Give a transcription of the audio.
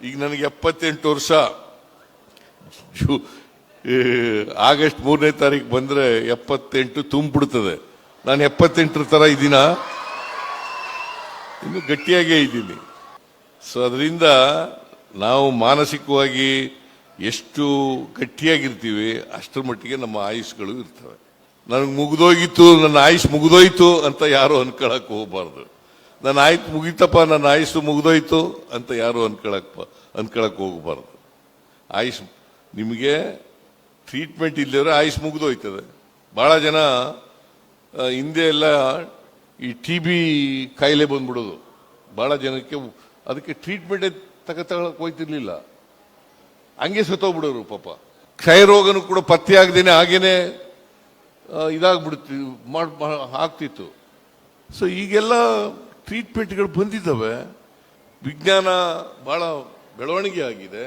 ಈಗ ನನಗೆ 78 ವರ್ಷ. ಆಗಸ್ಟ್ 3ನೇ ತಾರೀಕು ಬಂದ್ರೆ 78 ತುಂಬಿಡ್ತದೆ. ನಾನು 78 ತರ ಇದ್ದೀನ, ಇನ್ನು ಗಟ್ಟಿಯಾಗೇ ಇದ್ದೀನಿ. ಸೊ ಅದರಿಂದ ನಾವು ಮಾನಸಿಕವಾಗಿ ಎಷ್ಟು ಗಟ್ಟಿಯಾಗಿರ್ತೀವಿ ಅಷ್ಟರ ಮಟ್ಟಿಗೆ ನಮ್ಮ ಆಯುಷ್ಗಳು ಇರ್ತವೆ. ನನಗೆ ಮುಗಿದೋಗಿತ್ತು, ನನ್ನ ಆಯುಷ್ ಮುಗಿದೋಯ್ತು ಅಂತ ಯಾರು ಅನ್ಕೊಳಕ್ ಹೋಗ್ಬಾರ್ದು. ನನ್ನ ಆಯ್ತು ಮುಗಿತಪ್ಪ, ನನ್ನ ಆಯುಷ್ ಮುಗಿದೋಯ್ತು ಅಂತ ಯಾರು ಅನ್ಕೊಳಕ್ ಹೋಗ್ಬಾರ್ದು. ಆಯುಷ್ ನಿಮಗೆ ಟ್ರೀಟ್ಮೆಂಟ್ ಇಲ್ಲದ್ರೆ ಆಯುಷ್ ಮುಗಿದೋಯ್ತದೆ. ಬಹಳ ಜನ ಹಿಂದೆ ಎಲ್ಲ ಈ TB ಕಾಯಿಲೆ ಬಂದ್ಬಿಡೋದು ಬಹಳ ಜನಕ್ಕೆ, ಅದಕ್ಕೆ ಟ್ರೀಟ್ಮೆಂಟ್ ತಗೊಳಕ್ ಹೋಯ್ತಿರ್ಲಿಲ್ಲ, ಹಂಗೆ ಸತ್ತೋಗ್ಬಿಡೋರು ಪಾಪ. ಕ್ಷಯ ರೋಗನು ಕೂಡ ಪತ್ತೆ ಆಗದೇನೆ ಹಾಗೇನೆ ಆಗ್ತಿತ್ತು. ಸೊ ಈಗೆಲ್ಲ ಟ್ರೀಟ್ಮೆಂಟ್ಗಳು ಬಂದಿದ್ದಾವೆ, ವಿಜ್ಞಾನ ಬಹಳ ಬೆಳವಣಿಗೆ ಆಗಿದೆ.